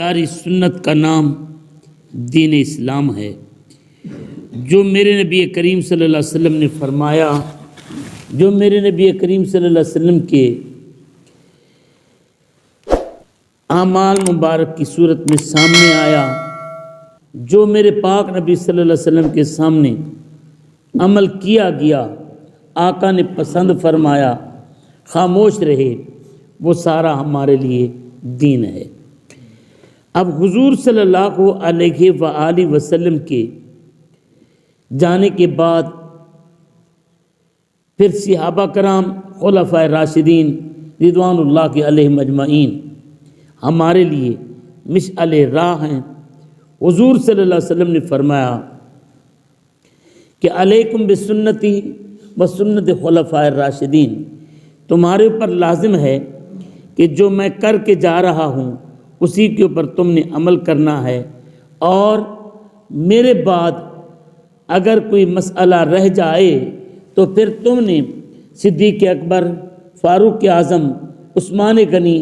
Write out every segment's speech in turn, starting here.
پیاری سنت کا نام دین اسلام ہے، جو میرے نبی کریم صلی اللہ علیہ وسلم نے فرمایا، جو میرے نبی کریم صلی اللہ علیہ وسلم کے اعمال مبارک کی صورت میں سامنے آیا، جو میرے پاک نبی صلی اللہ علیہ وسلم کے سامنے عمل کیا گیا، آقا نے پسند فرمایا، خاموش رہے، وہ سارا ہمارے لیے دین ہے۔ اب حضور صلی اللہ علیہ وآلہ وسلم کے جانے کے بعد پھر صحابہ کرام، خلفائے راشدین رضوان اللہ کے علیہم اجمعین ہمارے لیے مشعل راہ ہیں۔ حضور صلی اللہ علیہ وسلم نے فرمایا کہ علیکم بسنتی و سنت خلفائے راشدین، تمہارے اوپر لازم ہے کہ جو میں کر کے جا رہا ہوں اسی کے اوپر تم نے عمل کرنا ہے، اور میرے بعد اگر کوئی مسئلہ رہ جائے تو پھر تم نے صدیق اکبر، فاروق اعظم، عثمان غنی،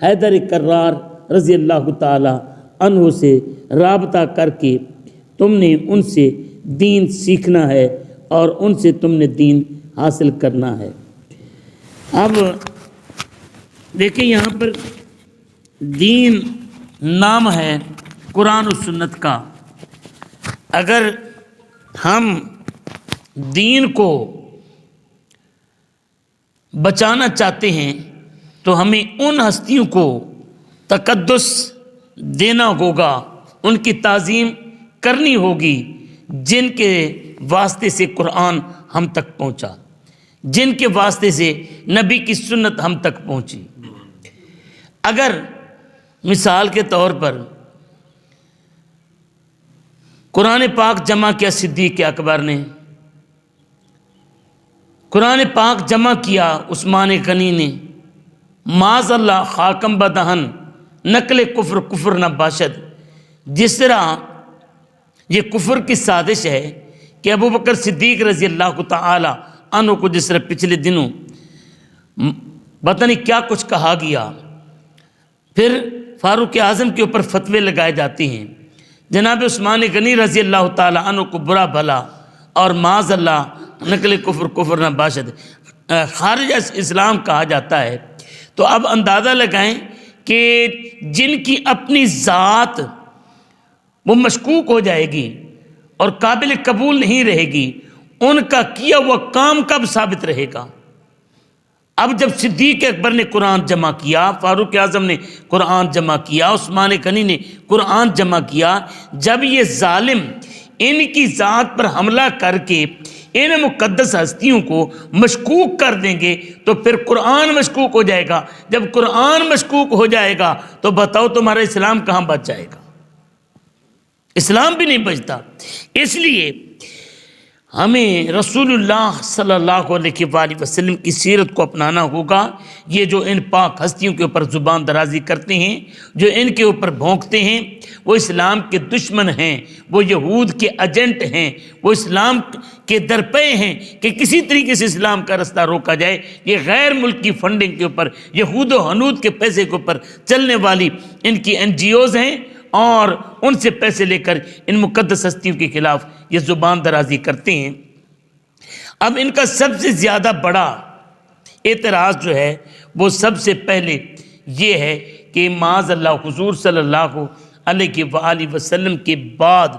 حیدر کرار رضی اللہ تعالی عنہ سے رابطہ کر کے تم نے ان سے دین سیکھنا ہے اور ان سے تم نے دین حاصل کرنا ہے۔ اب دیکھیں یہاں پر دین نام ہے قرآن و سنت کا۔ اگر ہم دین کو بچانا چاہتے ہیں تو ہمیں ان ہستیوں کو تقدس دینا ہوگا، ان کی تعظیم کرنی ہوگی جن کے واسطے سے قرآن ہم تک پہنچا، جن کے واسطے سے نبی کی سنت ہم تک پہنچی۔ اگر مثال کے طور پر قرآن پاک جمع کیا صدیق اکبر نے، قرآن پاک جمع کیا عثمان غنی نے، معاذ اللہ خاکم بدہن نقل کفر کفر نہ باشد، جس طرح یہ کفر کی سازش ہے کہ ابو بکر صدیق رضی اللہ تعالی عنہ کو جس طرح پچھلے دنوں پتہ نہیں کیا کچھ کہا گیا، پھر فاروق اعظم کے اوپر فتوے لگائے جاتے ہیں، جناب عثمان غنی رضی اللہ تعالی عنہ کو برا بھلا اور معاذ اللہ نقل کفر کفر نہ باشد خارج از اسلام کہا جاتا ہے۔ تو اب اندازہ لگائیں کہ جن کی اپنی ذات وہ مشکوک ہو جائے گی اور قابل قبول نہیں رہے گی، ان کا کیا ہوا کام کب ثابت رہے گا؟ اب جب صدیق اکبر نے قرآن جمع کیا، فاروق اعظم نے قرآن جمع کیا، عثمان غنی نے قرآن جمع کیا، جب یہ ظالم ان کی ذات پر حملہ کر کے ان مقدس ہستیوں کو مشکوک کر دیں گے تو پھر قرآن مشکوک ہو جائے گا۔ جب قرآن مشکوک ہو جائے گا تو بتاؤ تمہارا اسلام کہاں بچ جائے گا؟ اسلام بھی نہیں بچتا۔ اس لیے ہمیں رسول اللہ صلی اللہ علیہ وآلہ وسلم کی سیرت کو اپنانا ہوگا۔ یہ جو ان پاک ہستیوں کے اوپر زبان درازی کرتے ہیں، جو ان کے اوپر بھونکتے ہیں، وہ اسلام کے دشمن ہیں، وہ یہود کے ایجنٹ ہیں، وہ اسلام کے درپے ہیں کہ کسی طریقے سے اسلام کا رستہ روکا جائے۔ یہ غیر ملکی فنڈنگ کے اوپر، یہود و ہنود کے پیسے کے اوپر چلنے والی ان کی NGOs ہیں، اور ان سے پیسے لے کر ان مقدس ہستیوں کے خلاف یہ زبان درازی کرتے ہیں۔ اب ان کا سب سے زیادہ بڑا اعتراض جو ہے وہ سب سے پہلے یہ ہے کہ معاذ اللہ حضور صلی اللہ علیہ وآلہ وسلم کے بعد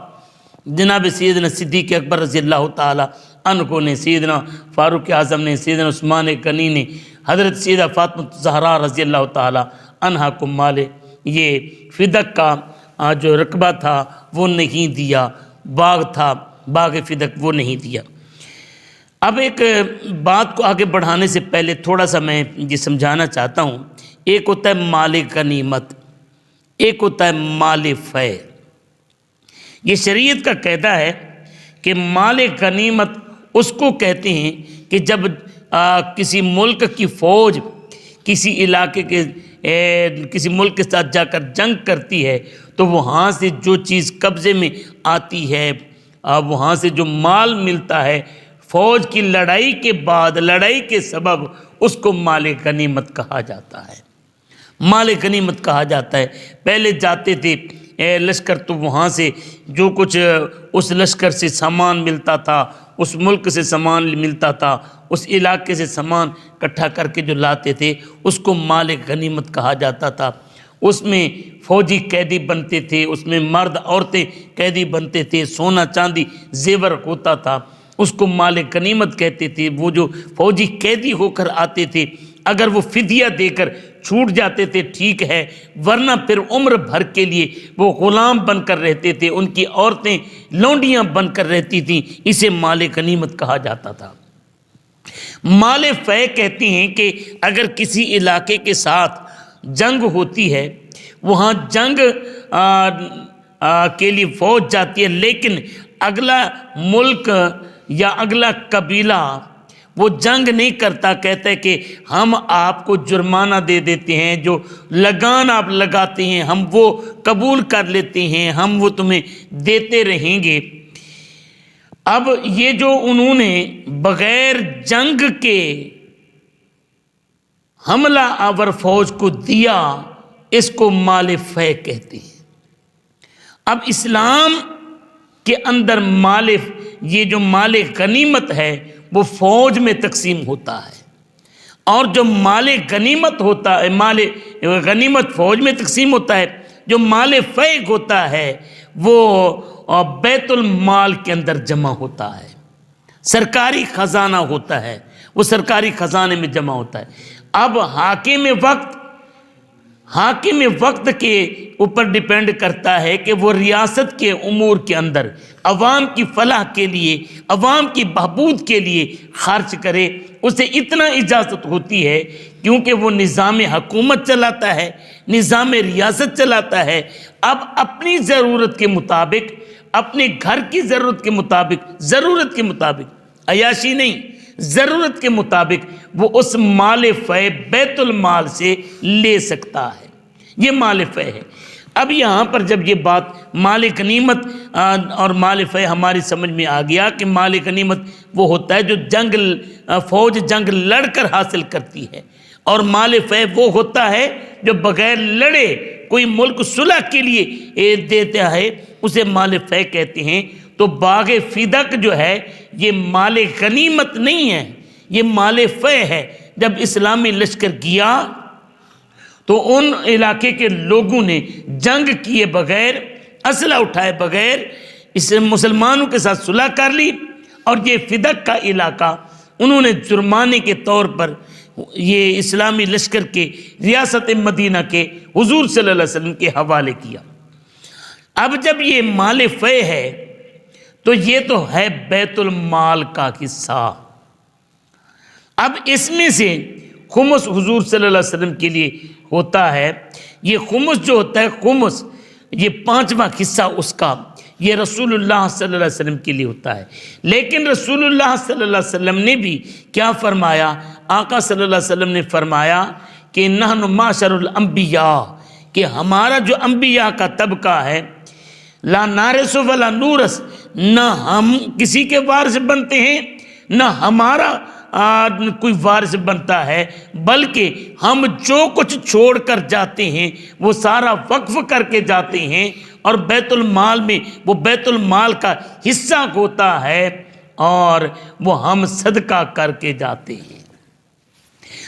جناب سیدنا صدیق اکبر رضی اللہ تعالی عنہ نے، سیدنا فاروق اعظم نے، سیدنا عثمان غنی نے، حضرت سیدہ فاطمہ الزہراء رضی اللہ تعالی عنہا کو مال یہ فدق کا جو رقبہ تھا وہ نہیں دیا، باغ تھا باغ فدق وہ نہیں دیا۔ اب ایک بات کو آگے بڑھانے سے پہلے تھوڑا سا میں یہ سمجھانا چاہتا ہوں۔ ایک ہوتا ہے مال غنیمت، ایک ہوتا ہے مال فے۔ یہ شریعت کا قاعدہ ہے کہ مال غنیمت اس کو کہتے ہیں کہ جب کسی ملک کی فوج کسی علاقے کے کسی ملک کے ساتھ جا کر جنگ کرتی ہے تو وہاں سے جو چیز قبضے میں آتی ہے، وہاں سے جو مال ملتا ہے، فوج کی لڑائی کے بعد، لڑائی کے سبب اس کو مال غنیمت کہا جاتا ہے۔ مال غنیمت کہا جاتا ہے۔ پہلے جاتے تھے لشکر تو وہاں سے جو کچھ اس لشکر سے سامان ملتا تھا، اس ملک سے سامان ملتا تھا، اس علاقے سے سامان اکٹھا کر کے جو لاتے تھے اس کو مال غنیمت کہا جاتا تھا۔ اس میں فوجی قیدی بنتے تھے، اس میں مرد عورتیں قیدی بنتے تھے، سونا چاندی زیور ہوتا تھا، اس کو مال غنیمت کہتے تھے۔ وہ جو فوجی قیدی ہو کر آتے تھے اگر وہ فدیہ دے کر چھوٹ جاتے تھے ٹھیک ہے، ورنہ پھر عمر بھر کے لیے وہ غلام بن کر رہتے تھے، ان کی عورتیں لونڈیاں بن کر رہتی تھیں، اسے مال غنیمت کہا جاتا تھا۔ مال فے کہتے ہیں کہ اگر کسی علاقے کے ساتھ جنگ ہوتی ہے، وہاں جنگ کے لیے فوج جاتی ہے، لیکن اگلا ملک یا اگلا قبیلہ وہ جنگ نہیں کرتا، کہتا ہے کہ ہم آپ کو جرمانہ دے دیتے ہیں، جو لگان آپ لگاتے ہیں ہم وہ قبول کر لیتے ہیں، ہم وہ تمہیں دیتے رہیں گے۔ اب یہ جو انہوں نے بغیر جنگ کے حملہ آور فوج کو دیا، اس کو مال فے کہتے ہیں۔ اب اسلام کے اندر یہ جو مال غنیمت ہے وہ فوج میں تقسیم ہوتا ہے، اور جو مال غنیمت ہوتا ہے، مال غنیمت فوج میں تقسیم ہوتا ہے، جو مال فے ہوتا ہے وہ بیت المال کے اندر جمع ہوتا ہے، سرکاری خزانہ ہوتا ہے، وہ سرکاری خزانے میں جمع ہوتا ہے۔ اب حاکم وقت کے اوپر ڈیپینڈ کرتا ہے کہ وہ ریاست کے امور کے اندر عوام کی فلاح کے لیے، عوام کی بہبود کے لیے خرچ کرے، اسے اتنا اجازت ہوتی ہے کیونکہ وہ نظام حکومت چلاتا ہے، نظام ریاست چلاتا ہے۔ اب اپنی ضرورت کے مطابق، اپنے گھر کی ضرورت کے مطابق عیاشی نہیں، ضرورت کے مطابق وہ اس مال فے بیت المال سے لے سکتا ہے، یہ مال فے ہے۔ اب یہاں پر جب یہ بات مال غنیمت اور مال فے ہماری سمجھ میں آ گیا کہ مال غنیمت وہ ہوتا ہے جو فوج جنگ لڑ کر حاصل کرتی ہے، اور مال فے وہ ہوتا ہے جو بغیر لڑے کوئی ملک صلح کے لیے دیتا ہے، اسے مال فے کہتے ہیں۔ تو باغ فدق جو ہے یہ مال غنیمت نہیں ہے، یہ مال فے ہے۔ جب اسلامی لشکر گیا تو ان علاقے کے لوگوں نے جنگ کیے بغیر، اسلحہ اٹھائے بغیر اس مسلمانوں کے ساتھ صلح کر لی، اور یہ فدق کا علاقہ انہوں نے جرمانے کے طور پر یہ اسلامی لشکر کے ریاست مدینہ کے حضور صلی اللہ علیہ وسلم کے حوالے کیا۔ اب جب یہ مال فے ہے تو یہ تو ہے بیت المال کا حصہ۔ اب اس میں سے خمس حضور صلی اللہ علیہ وسلم کے لیے ہوتا ہے، یہ خمس جو ہوتا ہے، خمس یہ 5واں حصہ اس کا، یہ رسول اللہ صلی اللہ علیہ وسلم کے لیے ہوتا ہے۔ لیکن رسول اللہ صلی اللہ علیہ وسلم نے بھی کیا فرمایا؟ آقا صلی اللہ علیہ وسلم نے فرمایا کہ نحن معاشر الانبیاء، کہ ہمارا جو انبیاء کا طبقہ ہے، لا نارث ولا نورث، نہ ہم کسی کے وارث بنتے ہیں نہ ہمارا کوئی وارث بنتا ہے، بلکہ ہم جو کچھ چھوڑ کر جاتے ہیں وہ سارا وقف کر کے جاتے ہیں، اور بیت المال میں وہ بیت المال کا حصہ ہوتا ہے، اور وہ ہم صدقہ کر کے جاتے ہیں۔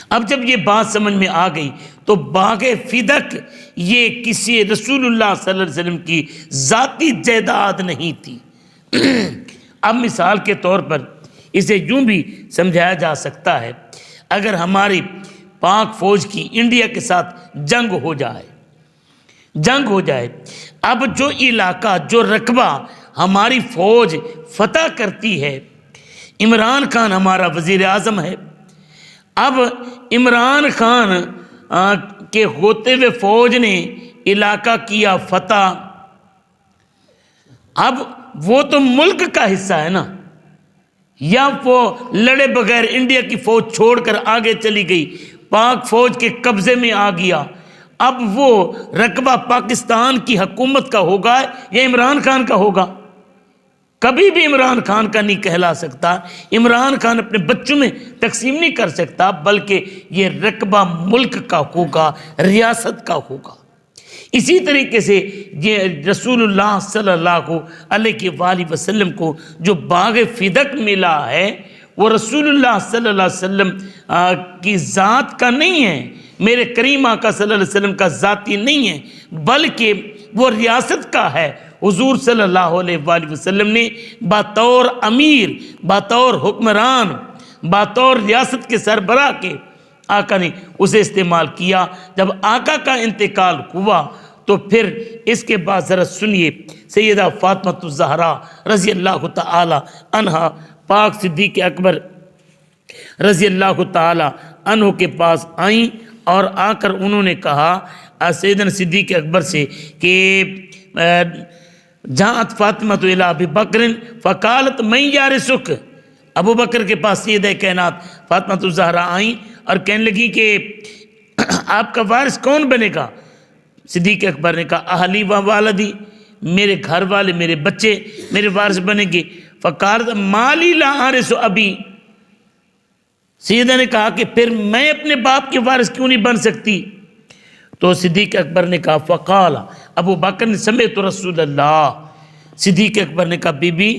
اب جب یہ بات سمجھ میں آ گئی تو باغ فدق یہ کسی رسول اللہ صلی اللہ علیہ وسلم کی ذاتی جائیداد نہیں تھی۔ اب مثال کے طور پر اسے یوں بھی سمجھایا جا سکتا ہے، اگر ہماری پاک فوج کی انڈیا کے ساتھ جنگ ہو جائے، اب جو علاقہ، جو رقبہ ہماری فوج فتح کرتی ہے، عمران خان ہمارا وزیر اعظم ہے، اب عمران خان کے ہوتے ہوئے فوج نے علاقہ کیا فتح، اب وہ تو ملک کا حصہ ہے نا، یا وہ لڑے بغیر انڈیا کی فوج چھوڑ کر آگے چلی گئی، پاک فوج کے قبضے میں آ گیا، اب وہ رقبہ پاکستان کی حکومت کا ہوگا یا عمران خان کا ہوگا؟ کبھی بھی عمران خان کا نہیں کہلا سکتا، عمران خان اپنے بچوں میں تقسیم نہیں کر سکتا، بلکہ یہ رقبہ ملک کا ہوگا، ریاست کا ہوگا۔ اسی طریقے سے یہ رسول اللہ صلی اللہ علیہ وآلہ وسلم کو جو باغ فدق ملا ہے وہ رسول اللہ صلی اللہ علیہ وسلم کی ذات کا نہیں ہے، میرے کریم آقا صلی اللہ علیہ وسلم کا ذاتی نہیں ہے، بلکہ وہ ریاست کا ہے۔ حضور صلی اللہ علیہ وآلہ وسلم نے بطور امیر، بطور حکمران، بطور ریاست کے سربراہ کے آقا نے اسے استعمال کیا۔ جب آقا کا انتقال ہوا تو پھر اس کے بعد ذرا سنیے، سیدہ فاطمہ الزہرا رضی اللہ تعالی عنہا پاک صدیق اکبر رضی اللہ تعالی عنہ کے پاس آئیں اور آ کر انہوں نے کہا سیدنا صدیق اکبر سے کہ جاءت فاطمہ الی ابی بکر فقالت من یارثک، ابو بکر کے پاس سیدہ کائنات فاطمہ الزہرا آئیں اور کہنے لگی کہ آپ کا وارث کون بنے گا؟ صدیق اکبر نے کہا اہلی و والدی، میرے گھر والے، میرے بچے میرے وارث بنیں گے۔ فقالت مالی لا آرث ابی، سیدہ نے کہا کہ پھر میں اپنے باپ کے وارث کیوں نہیں بن سکتی؟ تو صدیق اکبر نے کہا فقال، ابو بکر نے سمعت رسول اللہ، صدیق اکبر نے کہا بی بی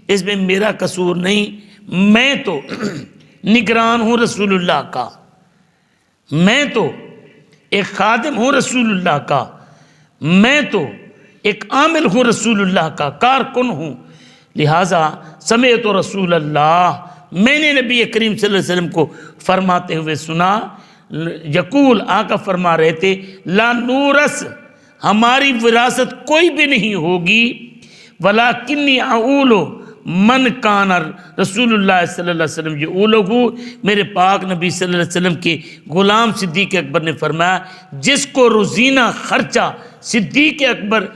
اس میں میرا قصور نہیں، میں تو نگران ہوں رسول اللہ کا، میں تو ایک خادم ہوں رسول اللہ کا، میں تو ایک عامل ہوں رسول اللہ کا، کارکن ہوں، لہٰذا سمعت رسول اللہ، میں نے نبی کریم صلی اللہ علیہ وسلم کو فرماتے ہوئے سنا، یقول آقا فرما رہے تھے لا نورث، ہماری وراثت کوئی بھی نہیں ہوگی، ولیکنی اعول من کان رسول اللہ صلی اللہ علیہ وسلم یعولہ، میرے پاک نبی صلی اللہ علیہ وسلم کے غلام صدیق اکبر نے فرمایا جس کو روزینہ خرچہ صدیق اکبر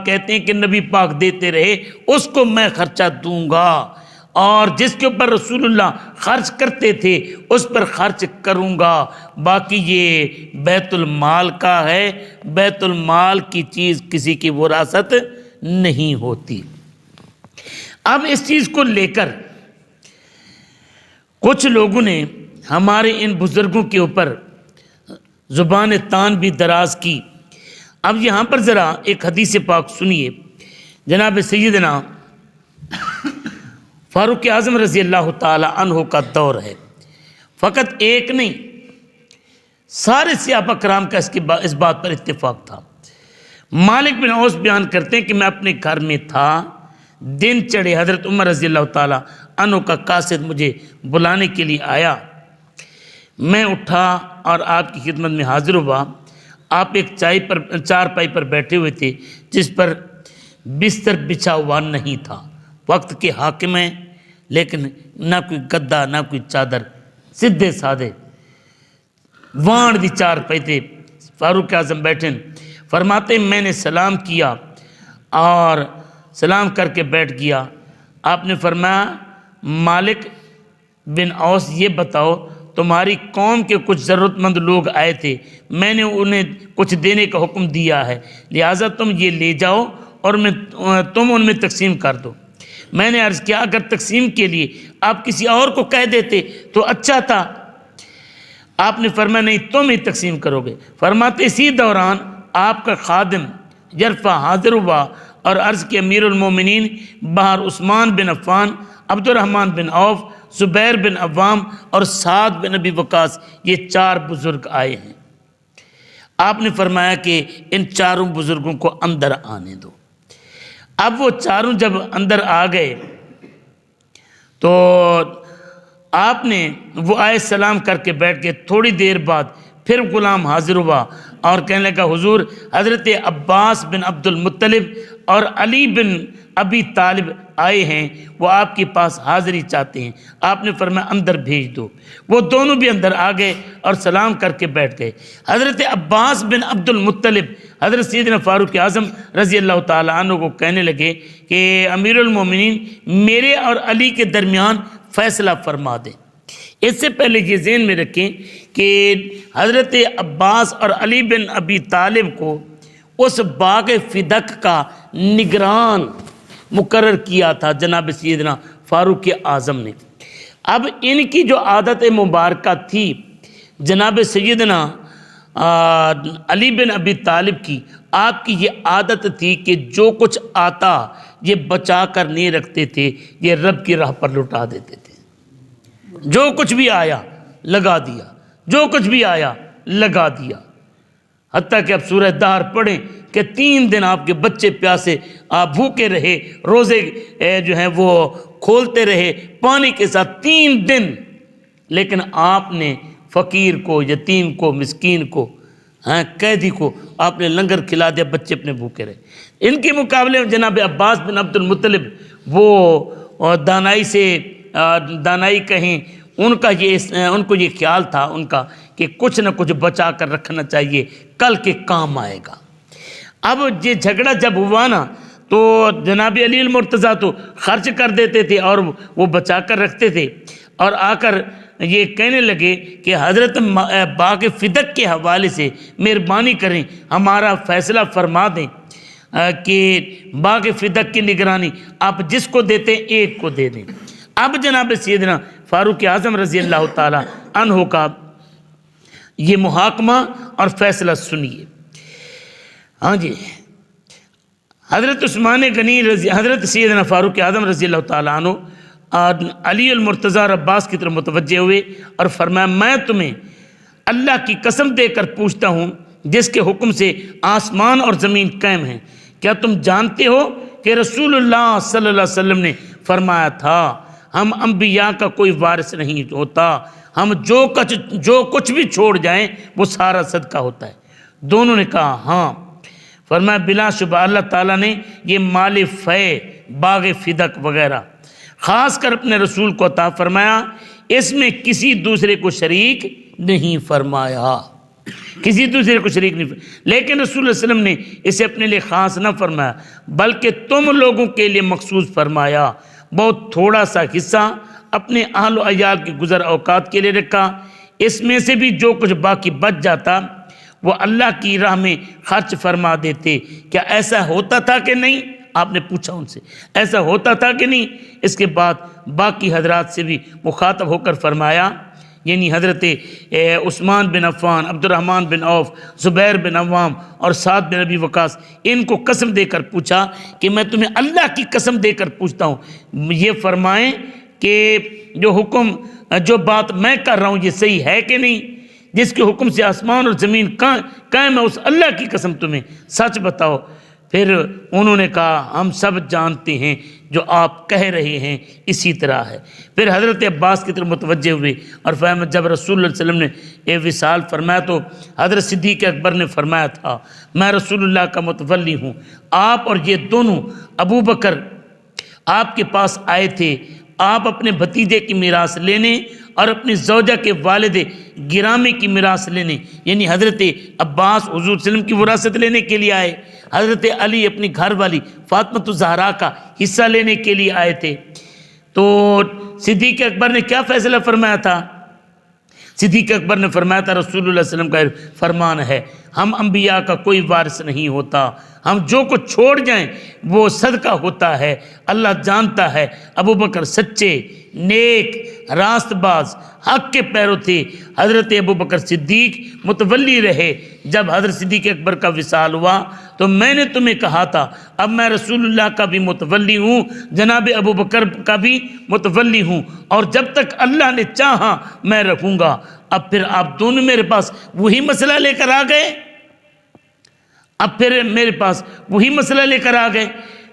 کہتے ہیں کہ نبی پاک دیتے رہے، اس کو میں خرچہ دوں گا، اور جس کے اوپر رسول اللہ خرچ کرتے تھے اس پر خرچ کروں گا، باقی یہ بیت المال کا ہے، بیت المال کی چیز کسی کی وراثت نہیں ہوتی۔ اب اس چیز کو لے کر کچھ لوگوں نے ہمارے ان بزرگوں کے اوپر زبان تان بھی دراز کی۔ اب یہاں پر ذرا ایک حدیث پاک سنیے، جناب سیدنا فاروق اعظم رضی اللہ تعالی عنہ کا دور ہے، فقط ایک نہیں سارے صحابہ کرام کا اس بات پر اتفاق تھا۔ مالک بن اوس بیان کرتے ہیں کہ میں اپنے گھر میں تھا، دن چڑھے، حضرت عمر رضی اللہ تعالی عنہ کا قاصد مجھے بلانے کے لیے آیا، میں اٹھا اور آپ کی خدمت میں حاضر ہوا۔ آپ ایک چارپائی پر بیٹھے ہوئے تھے جس پر بستر بچھا ہوا نہیں تھا، وقت کے حاکم ہیں لیکن نہ کوئی گدا نہ کوئی چادر، سیدھے سادے وانڈ دی چارپائی تھے۔ فاروق اعظم بیٹھے، فرماتے میں نے سلام کیا اور سلام کر کے بیٹھ گیا۔ آپ نے فرمایا مالک بن اوس یہ بتاؤ تمہاری قوم کے کچھ ضرورت مند لوگ آئے تھے، میں نے انہیں کچھ دینے کا حکم دیا ہے، لہٰذا تم یہ لے جاؤ اور تم ان میں تقسیم کر دو۔ میں نے عرض کیا اگر تقسیم کے لیے آپ کسی اور کو کہہ دیتے تو اچھا تھا۔ آپ نے فرمایا نہیں تم ہی تقسیم کرو گے۔ فرماتے اسی دوران آپ کا خادم یرفع حاضر ہوا اور عرض کی امیر المومنین باہر عثمان بن عفان، عبد الرحمن بن عوف، زبیر بن عوام اور سعد بن ابی وقاص، یہ چار بزرگ آئے ہیں۔ آپ نے فرمایا کہ ان چاروں بزرگوں کو اندر آنے دو۔ اب وہ چاروں جب اندر آ گئے تو آپ نے وہ آئے سلام کر کے بیٹھ گئے۔ تھوڑی دیر بعد پھر غلام حاضر ہوا اور کہنے لگا حضور حضرت عباس بن عبد المطلب اور علی بن ابی طالب آئے ہیں، وہ آپ کے پاس حاضری چاہتے ہیں۔ آپ نے فرمایا اندر بھیج دو۔ وہ دونوں بھی اندر آ گئے اور سلام کر کے بیٹھ گئے۔ حضرت عباس بن عبد المطلب حضرت سیدنا فاروق اعظم رضی اللہ تعالی عنہ کو کہنے لگے کہ امیر المومنین میرے اور علی کے درمیان فیصلہ فرما دیں۔ اس سے پہلے یہ ذہن میں رکھیں کہ حضرت عباس اور علی بن ابی طالب کو اس باغ فدق کا نگران مقرر کیا تھا جناب سیدنا فاروق اعظم نے۔ اب ان کی جو عادت مبارکہ تھی جناب سیدنا علی بن ابی طالب کی، آپ کی یہ عادت تھی کہ جو کچھ آتا یہ بچا کر نہیں رکھتے تھے، یہ رب کی راہ پر لٹا دیتے تھے۔ جو کچھ بھی آیا لگا دیا، جو کچھ بھی آیا لگا دیا، حتیٰ کہ اب سورہ دہر پڑھیں کہ 3 دن آپ کے بچے پیاسے، آپ بھوکے رہے، روزے جو ہیں وہ کھولتے رہے پانی کے ساتھ 3 دن، لیکن آپ نے فقیر کو، یتیم کو، مسکین کو، قیدی کو آپ نے لنگر کھلا دیا، بچے اپنے بھوکے رہے۔ ان کے مقابلے میں جناب عباس بن عبد المطلب، وہ دانائی کہیں، ان کو یہ خیال تھا ان کا کہ کچھ نہ کچھ بچا کر رکھنا چاہیے، کل کے کام آئے گا۔ اب یہ جھگڑا جب ہوا نا تو جناب علی المرتضیٰ تو خرچ کر دیتے تھے اور وہ بچا کر رکھتے تھے، اور آ کر یہ کہنے لگے کہ حضرت باغ فدق کے حوالے سے مہربانی کریں، ہمارا فیصلہ فرما دیں کہ باغ فدق کی نگرانی آپ جس کو دیتے ہیں ایک کو دے دیں۔ اب جناب سیدنا فاروق اعظم رضی اللہ تعالی عنہ کا یہ محاکمہ اور فیصلہ سنیے۔ ہاں جی، حضرت عثمان غنی حضرت سیدنا فاروق اعظم رضی اللہ تعالیٰ عنہ علی المرتضیٰ اور عباس کی طرف متوجہ ہوئے اور فرمایا، میں تمہیں اللہ کی قسم دے کر پوچھتا ہوں جس کے حکم سے آسمان اور زمین قائم ہیں، کیا تم جانتے ہو کہ رسول اللہ صلی اللہ علیہ وسلم نے فرمایا تھا ہم انبیاء کا کوئی وارث نہیں ہوتا، ہم جو کچھ بھی چھوڑ جائیں وہ سارا صدقہ ہوتا ہے؟ دونوں نے کہا ہاں۔ فرمایا بلا شبہ اللہ تعالیٰ نے یہ مال فے، باغ فدق وغیرہ خاص کر اپنے رسول کو عطا فرمایا، اس میں کسی دوسرے کو شریک نہیں فرمایا، کسی دوسرے کو شریک نہیں فرمایا، لیکن رسول اللہ علیہ وسلم نے اسے اپنے لیے خاص نہ فرمایا بلکہ تم لوگوں کے لیے مخصوص فرمایا، بہت تھوڑا سا حصہ اپنے اہل و عیال کے گزر اوقات کے لیے رکھا، اس میں سے بھی جو کچھ باقی بچ جاتا وہ اللہ کی راہ میں خرچ فرما دیتے۔ کیا ایسا ہوتا تھا کہ نہیں؟ آپ نے پوچھا ان سے ایسا ہوتا تھا کہ نہیں؟ اس کے بعد باقی حضرات سے بھی مخاطب ہو کر فرمایا، یعنی حضرت عثمان بن عفان، عبد الرحمن بن عوف، زبیر بن عوام اور سعد بن ابی وقاص، ان کو قسم دے کر پوچھا کہ میں تمہیں اللہ کی قسم دے کر پوچھتا ہوں، یہ فرمائیں کہ جو بات میں کر رہا ہوں یہ صحیح ہے کہ نہیں؟ جس کے حکم سے آسمان اور زمین قائم ہے اس اللہ کی قسم تمہیں سچ بتاؤ۔ پھر انہوں نے کہا ہم سب جانتے ہیں جو آپ کہہ رہے ہیں اسی طرح ہے۔ پھر حضرت عباس کی طرف متوجہ ہوئے اور فرمایا جب رسول اللہ علیہ وسلم نے یہ وصال فرمایا تو حضرت صدیق اکبر نے فرمایا تھا میں رسول اللہ کا متولی ہوں، آپ اور یہ دونوں ابو بکر آپ کے پاس آئے تھے، آپ اپنے بھتیجے کی میراث لینے اور اپنی زوجہ کے والد گرامی کی میراث لینے، یعنی حضرت عباس حضور صلی اللہ علیہ وسلم کی وراثت لینے کے لیے آئے، حضرت علی اپنی گھر والی فاطمہ الزہرا کا حصہ لینے کے لیے آئے تھے۔ تو صدیق اکبر نے کیا فیصلہ فرمایا تھا؟ صدیق اکبر نے فرمایا تھا رسول اللہ علیہ وسلم کا فرمان ہے ہم انبیاء کا کوئی وارث نہیں ہوتا، ہم جو کچھ چھوڑ جائیں وہ صدقہ ہوتا ہے، اللہ جانتا ہے۔ ابو بکر سچے، نیک، راست باز، حق کے پیرو تھے، حضرت ابو بکر صدیق متولی رہے۔ جب حضرت صدیق اکبر کا وصال ہوا تو میں نے تمہیں کہا تھا اب میں رسول اللہ کا بھی متولی ہوں، جناب ابو بکر کا بھی متولی ہوں، اور جب تک اللہ نے چاہا میں رکھوں گا۔ اب پھر آپ دونوں میرے پاس وہی مسئلہ لے کر آ گئے،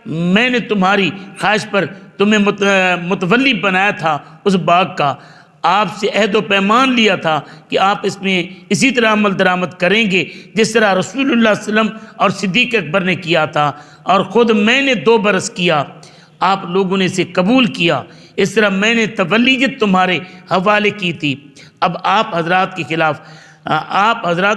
میں نے تمہاری خواہش پر تمہیں متولی بنایا تھا اس باغ کا، آپ سے عہد و پیمان لیا تھا کہ آپ اس میں اسی طرح عمل درآمد کریں گے جس طرح رسول اللہ صلی اللہ علیہ وسلم اور صدیق اکبر نے کیا تھا، اور خود میں نے 2 برس کیا، آپ لوگوں نے اسے قبول کیا، اس طرح میں نے تولیت تمہارے حوالے کی تھی۔ اب آپ حضرات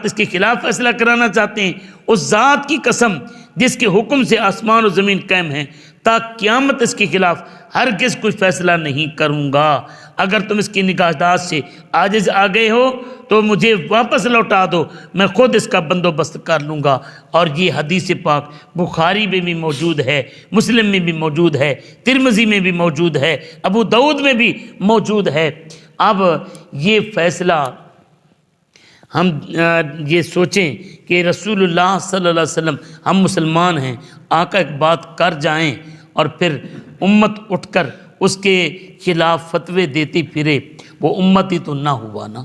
اس کے خلاف فیصلہ کرانا چاہتے ہیں؟ اس ذات کی قسم جس کے حکم سے آسمان و زمین قائم ہیں، تا قیامت اس کے خلاف ہرگز کوئی فیصلہ نہیں کروں گا۔ اگر تم اس کی نگہداشت سے عاجز آ گئے ہو تو مجھے واپس لوٹا دو، میں خود اس کا بندوبست کر لوں گا۔ اور یہ حدیث پاک بخاری میں بھی موجود ہے، مسلم میں بھی موجود ہے، ترمذی میں بھی موجود ہے، ابو داؤد میں بھی موجود ہے۔ اب یہ فیصلہ ہم یہ سوچیں کہ رسول اللہ صلی اللہ علیہ وسلم، ہم مسلمان ہیں، آقا ایک بات کر جائیں اور پھر امت اٹھ کر اس کے خلاف فتوے دیتی پھرے، وہ امت ہی تو نہ ہوا نا۔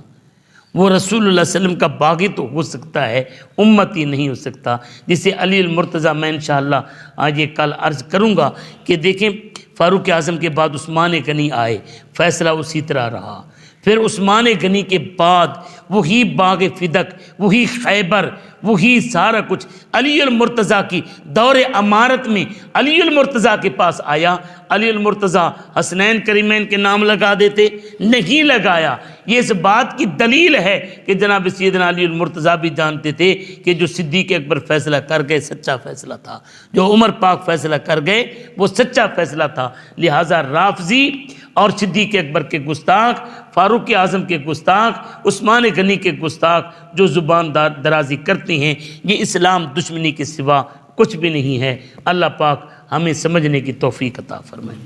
وہ رسول اللہ صلی اللہ علیہ وسلم کا باغی تو ہو سکتا ہے، امت ہی نہیں ہو سکتا۔ جسے علی المرتضیٰ میں انشاءاللہ آج یہ کل عرض کروں گا کہ دیکھیں فاروق اعظم کے بعد عثمان غنی آئے، فیصلہ اسی طرح رہا۔ پھر عثمان غنی کے بعد وہی باغ فدق، وہی خیبر، وہی سارا کچھ علی المرتضیٰ کی دور امارت میں علی المرتضیٰ کے پاس آیا۔ علی المرتضیٰ حسنین کریمین کے نام لگا دیتے، نہیں لگایا۔ یہ اس بات کی دلیل ہے کہ جناب سیدنا علی المرتضیٰ بھی جانتے تھے کہ جو صدیق اکبر فیصلہ کر گئے سچا فیصلہ تھا، جو عمر پاک فیصلہ کر گئے وہ سچا فیصلہ تھا۔ لہٰذا رافضی اور صدیق اکبر کے گستاخ، فاروق اعظم کے گستاخ، عثمان غنی کے گستاخ جو زبان درازی کرتے ہیں، یہ اسلام دشمنی کے سوا کچھ بھی نہیں ہے۔ اللہ پاک ہمیں سمجھنے کی توفیق عطا فرمائے۔